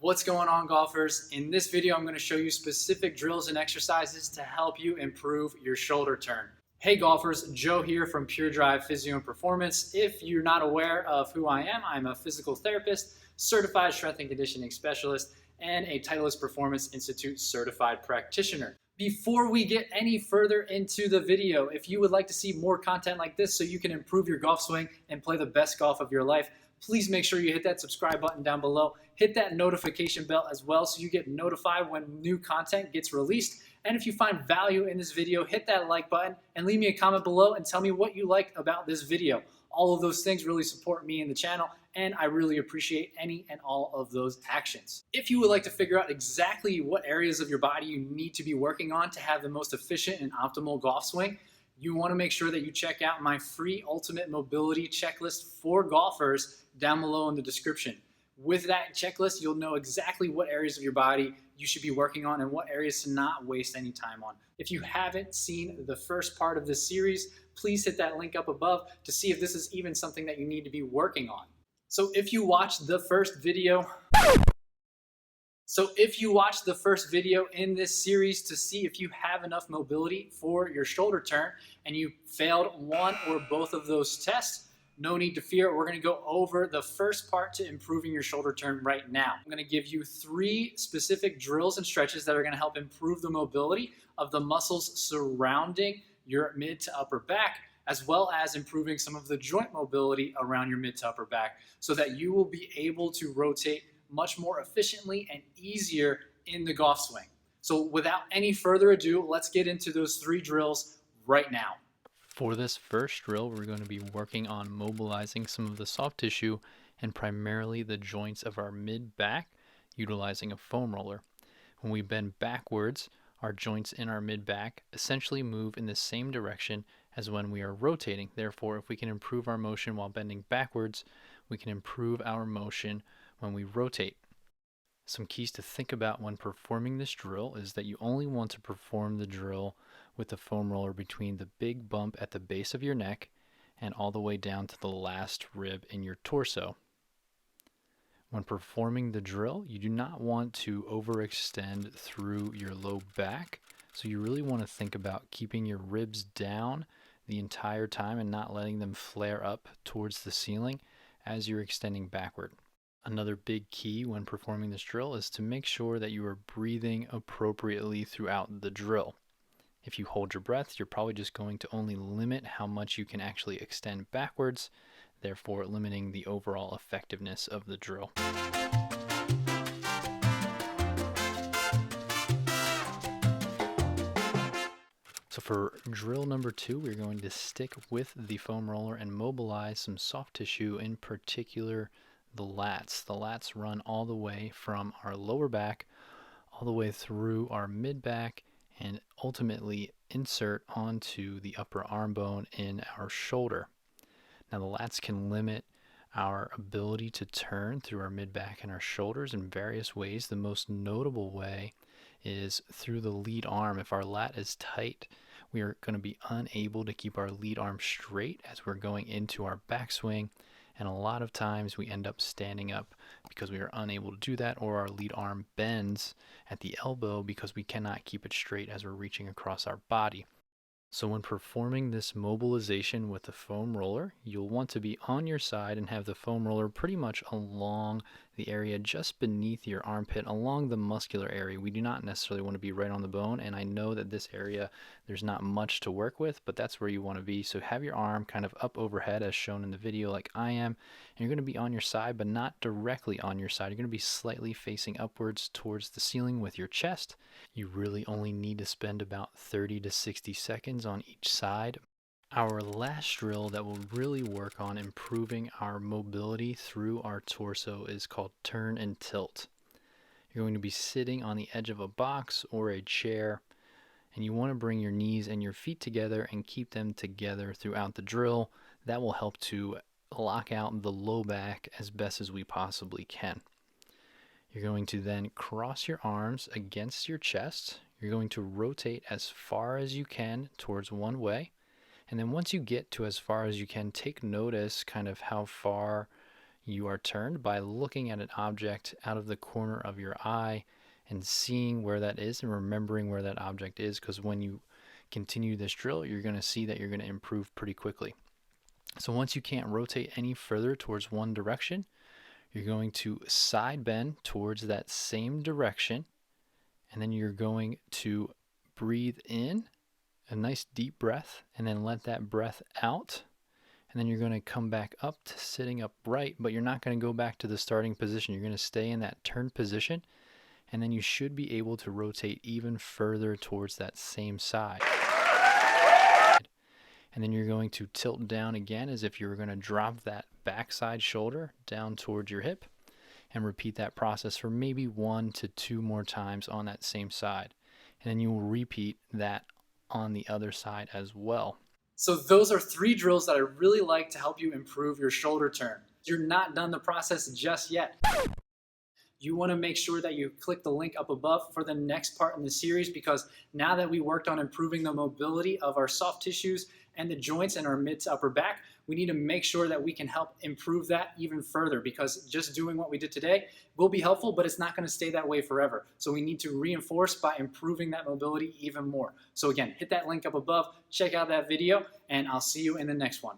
What's going on, golfers? In this video, I'm going to show you specific drills and exercises to help you improve your shoulder turn. Hey golfers, Joe here from Pure Drive Physio and Performance. If you're not aware of who I am, I'm a physical therapist, certified strength and conditioning specialist, and a Titleist Performance Institute certified practitioner. Before we get any further into the video, if you would like to see more content like this so you can improve your golf swing and play the best golf of your life, please make sure you hit that subscribe button down below. Hit that notification bell as well so you get notified when new content gets released. And if you find value in this video, hit that like button and leave me a comment below and tell me what you liked about this video. All of those things really support me and the channel, and I really appreciate any and all of those actions. If you would like to figure out exactly what areas of your body you need to be working on to have the most efficient and optimal golf swing, you want to make sure that you check out my free Ultimate Mobility Checklist for golfers down below in the description. With that checklist, you'll know exactly what areas of your body you should be working on and what areas to not waste any time on. If you haven't seen the first part of this series, please hit that link up above to see if this is even something that you need to be working on. So if you watched the first video in this series to see if you have enough mobility for your shoulder turn and you failed one or both of those tests, no need to fear. We're going to go over the first part to improving your shoulder turn right now. I'm going to give you 3 specific drills and stretches that are going to help improve the mobility of the muscles surrounding your mid to upper back, as well as improving some of the joint mobility around your mid to upper back so that you will be able to rotate much more efficiently and easier in the golf swing. So without any further ado, let's get into those 3 drills right now. For this first drill, we're going to be working on mobilizing some of the soft tissue and primarily the joints of our mid-back utilizing a foam roller. When we bend backwards, our joints in our mid-back essentially move in the same direction as when we are rotating. Therefore, if we can improve our motion while bending backwards, we can improve our motion when we rotate. Some keys to think about when performing this drill is that you only want to perform the drill with the foam roller between the big bump at the base of your neck and all the way down to the last rib in your torso. When performing the drill, you do not want to overextend through your low back, so you really want to think about keeping your ribs down the entire time and not letting them flare up towards the ceiling as you're extending backward. Another big key when performing this drill is to make sure that you are breathing appropriately throughout the drill. If you hold your breath, you're probably just going to only limit how much you can actually extend backwards, therefore limiting the overall effectiveness of the drill. So for drill number 2, we're going to stick with the foam roller and mobilize some soft tissue, in particular the lats. The lats run all the way from our lower back all the way through our mid-back and ultimately insert onto the upper arm bone in our shoulder. Now the lats can limit our ability to turn through our mid-back and our shoulders in various ways. The most notable way is through the lead arm. If our lat is tight, we are going to be unable to keep our lead arm straight as we're going into our backswing, and a lot of times we end up standing up because we are unable to do that, or our lead arm bends at the elbow because we cannot keep it straight as we're reaching across our body. So when performing this mobilization with the foam roller, you'll want to be on your side and have the foam roller pretty much along the area just beneath your armpit, along the muscular area. We do not necessarily want to be right on the bone, and I know that this area there's not much to work with, but that's where you want to be. So have your arm kind of up overhead as shown in the video like I am, and you're going to be on your side but not directly on your side. You're going to be slightly facing upwards towards the ceiling with your chest. You really only need to spend about 30 to 60 seconds on each side. Our last drill that will really work on improving our mobility through our torso is called turn and tilt. You're going to be sitting on the edge of a box or a chair, and you want to bring your knees and your feet together and keep them together throughout the drill. That will help to lock out the low back as best as we possibly can. You're going to then cross your arms against your chest. You're going to rotate as far as you can towards one way. And then once you get to as far as you can, take notice kind of how far You are turned by looking at an object out of the corner of your eye and seeing where that is and remembering where that object is, because when you continue this drill, you're going to see that you're going to improve pretty quickly. So once you can't rotate any further towards one direction, you're going to side bend towards that same direction, and then you're going to breathe in a nice deep breath and then let that breath out. And then you're going to come back up to sitting upright, but you're not going to go back to the starting position. You're going to stay in that turned position, and then you should be able to rotate even further towards that same side. And then you're going to tilt down again as if you were going to drop that backside shoulder down towards your hip, and repeat that process for maybe 1 to 2 more times on that same side. And then you will repeat that on the other side as well. So those are 3 drills that I really like to help you improve your shoulder turn. You're not done the process just yet. You want to make sure that you click the link up above for the next part in the series, because now that we worked on improving the mobility of our soft tissues and the joints in our mid to upper back, we need to make sure that we can help improve that even further, because just doing what we did today will be helpful, but it's not going to stay that way forever. So we need to reinforce by improving that mobility even more. So again, hit that link up above, check out that video, and I'll see you in the next one.